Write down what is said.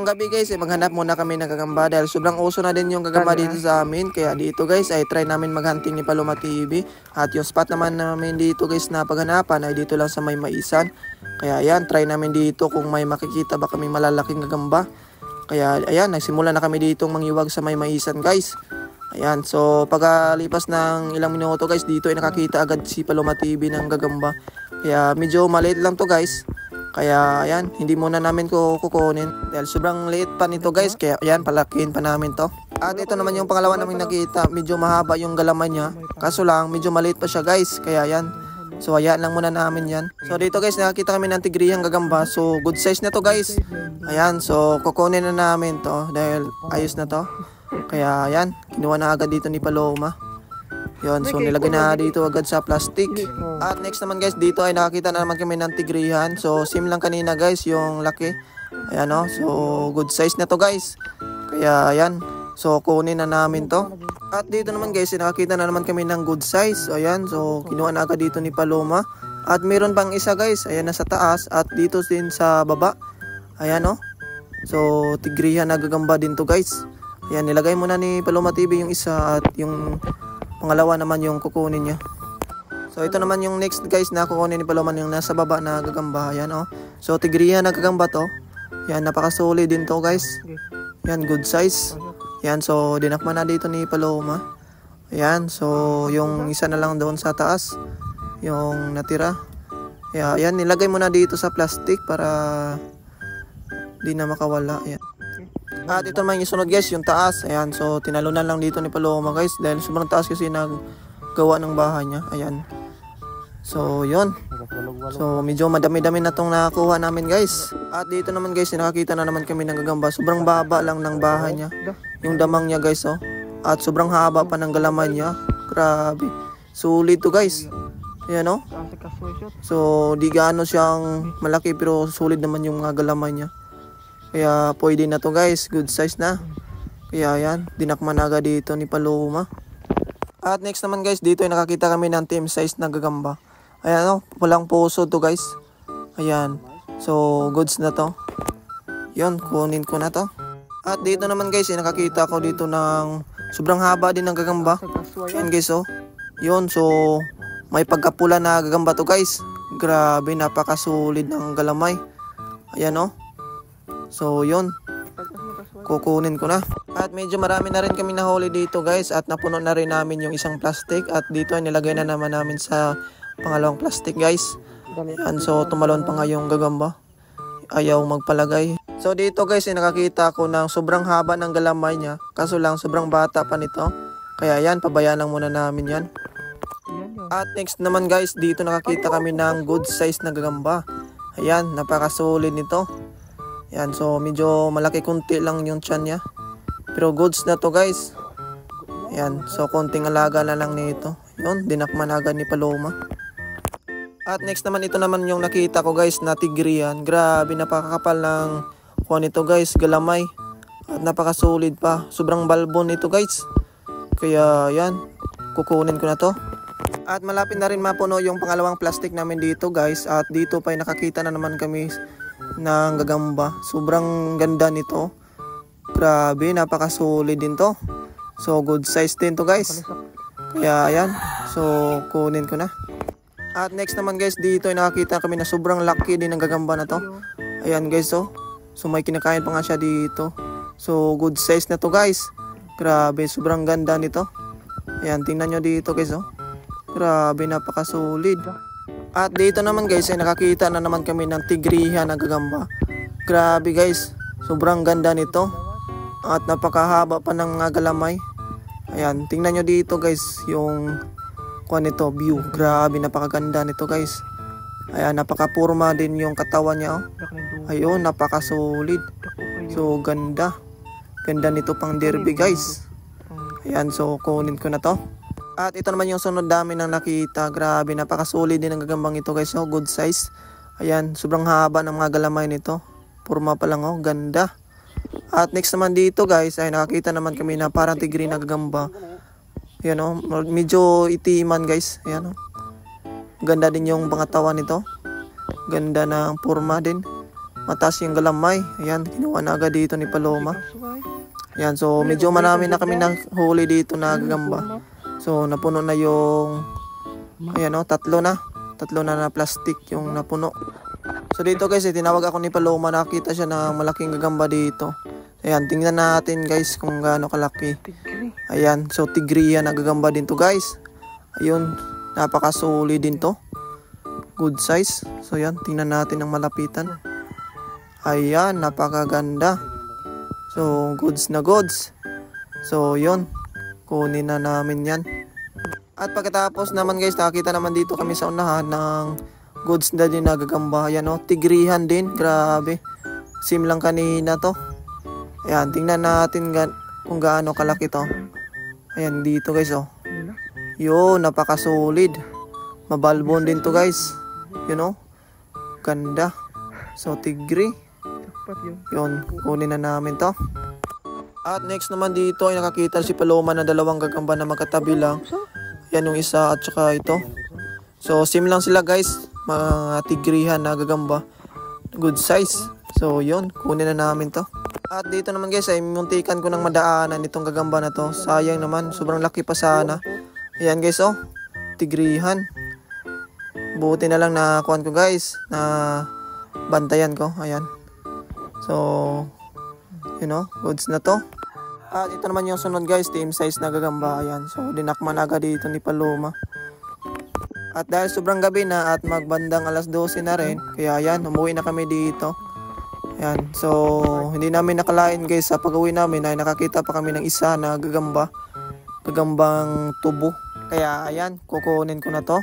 gabi guys, maghanap muna kami ng gagamba dahil sobrang uso na din yung gagamba dito sa amin. Kaya dito guys ay try namin maghunting ni Paloma TV. At yung spot naman namin dito guys na paghanapan ay dito lang sa may maisan. Kaya ayan, try namin dito kung may makikita ba kami malalaking gagamba. Kaya ayan, nagsimula na kami dito mangiwag sa may maisan guys. Ayan, so pagkalipas ng ilang minuto guys, dito ay nakakita agad si Paloma TV ng gagamba. Kaya medyo maliit lang to guys. Kaya ayan, hindi muna namin kukunin dahil sobrang liit pa nito guys. Kaya ayan, palakihin pa namin to. At ito naman yung pangalawa namin nakita. Medyo mahaba yung galaman niya. Kaso lang, medyo maliit pa siya guys. Kaya ayan, so ayan lang muna namin yan. So dito guys, nakakita kami ng tigrihang gagamba. So good size na to guys. Ayan, so kukunin na namin to dahil ayos na to. Kaya ayan, kinuha na agad dito ni Paloma. Yun, so nilagay na dito agad sa plastic. At next naman guys, dito ay nakakita na naman kami ng tigrihan. So same lang kanina guys, yung laki. Ayan o, so good size na to guys. Kaya ayan, so kunin na namin to. At dito naman guys, nakakita na naman kami ng good size. Ayan, so kinuha na agad dito ni Paloma. At meron pang isa guys, ayan nasa taas. At dito din sa baba. Ayan o, so tigrihan na gagamba din to guys. Ayan, nilagay muna ni Paloma TV yung isa at yung pangalawa naman yung kukunin niya. So ito naman yung next guys na kukunin ni Paloma, yung nasa baba na gagamba. Ayan o. So tigrihan na gagamba to. Ayan, napakasuli din to guys. Ayan, good size. Ayan, so dinakma na dito ni Paloma. Ayan, so yung isa na lang doon sa taas. Yung natira. Ayan, nilagay mo na dito sa plastic para di na makawala. Ayan. At ito naman yung sunod guys, yung taas. Ayan, so tinalunan lang dito ni Paloma guys dahil sobrang taas kasi naggawa ng bahay niya. Ayan. So yun. So medyo madami-dami na tong nakuha namin guys. At dito naman guys, nakakita na naman kami ng gagamba. Sobrang baba lang ng bahay niya. Yung damang niya guys oh. At sobrang haba pa ng galaman niya. Grabe. Sulit to guys. Ayan oh. So di gaano siyang malaki pero sulit naman yung mga galaman niya. Kaya pwede na to guys, good size na. Kaya yan, dinakman agad dito ni Paloma. At next naman guys, dito ay nakakita kami ng team size na gagamba. Ayan o, walang puso to guys. Ayan, so goods na to. Yun, kunin ko na to. At dito naman guys, ay nakakita ko dito ng sobrang haba din ng gagamba. Ayan guys oh. Yun, so may pagkapula na gagamba to guys. Grabe, napakasulid ng galamay. Ayan oh. So yun, kukunin ko na. At medyo marami na rin kami nahuli dito guys. At napuno na rin namin yung isang plastic. At dito ay nilagay na naman namin sa pangalawang plastic guys. Yan, so tumalon pa nga yung gagamba. Ayaw magpalagay. So dito guys ay nakakita ko ng sobrang haba ng galamay niya. Kaso lang sobrang bata pa nito. Kaya yan, pabayaan lang muna namin yan. At next naman guys, dito nakakita kami ng good size na gagamba. Ayan, napakasolid nito. Yan, so medyo malaki kunti lang yung tiyan niya. Pero goods na to guys. Yan, so konting alaga na lang nito. Yun, dinakman agad ni Paloma. At next naman, ito naman yung nakita ko guys na tigrihan. Grabe, napakakapal ng kuha nito guys, galamay. At napakasolid pa. Sobrang balbon nito guys. Kaya yan, kukunin ko na to. At malapit na rin mapuno yung pangalawang plastic namin dito guys. At dito pa ay nakakita na naman kami ng gagamba. Sobrang ganda nito. Grabe, napakasolid din to. So good size din to guys. Kaya ayan, so kunin ko na. At next naman guys, dito ay nakakita kami na sobrang laki din ng gagamba na to. Ayan guys oh. So may kinakain pa nga siya dito. So good size na to guys. Grabe, sobrang ganda nito. Ayan, tingnan nyo dito guys oh. Grabe, napakasolid. At dito naman guys ay nakakita na naman kami ng tigrihan na gagamba. Grabe guys, sobrang ganda nito. At napakahaba pa ng mga galamay. Ayan, tingnan nyo dito guys yung kuha nito, view. Grabe, napakaganda nito guys. Ayan, napakapurma din yung katawan niya oh. Ayun, napakasolid. So ganda. Ganda nito pang derby guys. Ayan, so kunin ko na to. At ito naman yung sunod dami nang nakita. Grabe, napakasolid din ang gagambang ito guys. Oh, good size. Ayan, sobrang haba ng mga galamay nito. Purma pa lang oh, ganda. At next naman dito guys, ay nakakita naman kami na parang tigri na gagamba. Ayan oh, medyo itiman guys. Ayan oh. Ganda din yung pangatawan nito. Ganda ng purma din. mataas yung galamay. Ayan, kinuha na agad dito ni Paloma. Ayan, so medyo marami na kami huli dito na gagamba. So napuno na yung, ayan o, tatlo na na plastic yung napuno. So dito guys, tinawag ako ni Paloma, nakita siya na malaking gagamba dito. Ayan, tingnan natin guys kung gaano kalaki. Ayan, so tigriya na gagamba din to guys. Ayun, napakasuli din to. Good size. So yan, tingnan natin ang malapitan. Ayan, napakaganda. So goods na goods. So yun, kunin na namin yan. At pagkatapos naman guys, nakita naman dito kami sa unahan ng goods na din nagagamba. Ayan o, tigrihan din. Grabe. Sim lang kanina to. Ayan, tingnan natin kung gaano kalaki to. Ayan, dito guys o. Yun, napakasolid. Mabalbon din to guys. You know, ganda. So tigri. Yun, kunin na namin to. At next naman dito ay nakakita si Paloma na dalawang gagamba na magkatabi lang. Yan yung isa at saka ito. So same lang sila guys, mga tigrihan na gagamba. Good size. So yun, kunin na namin to. At dito naman guys ay muntikan ko ng madaanan itong gagamba na to. Sayang naman, sobrang laki pa sana. Ayan guys oh, tigrihan. Buti na lang na kuhan ko guys, na bantayan ko. Ayan. So, you know, goods na to. At ito naman yung sunod guys, team size na gagamba. Ayan. So, dinakman agad dito ni Paloma. At dahil sobrang gabi na at magbandang alas 12 na rin, kaya ayan, umuwi na kami dito. Ayan. So, hindi namin nakalain guys, sa pag-uwi namin ay nakakita pa kami ng isa na gagamba. Gagambang tubo. Kaya ayan, kukunin ko na to.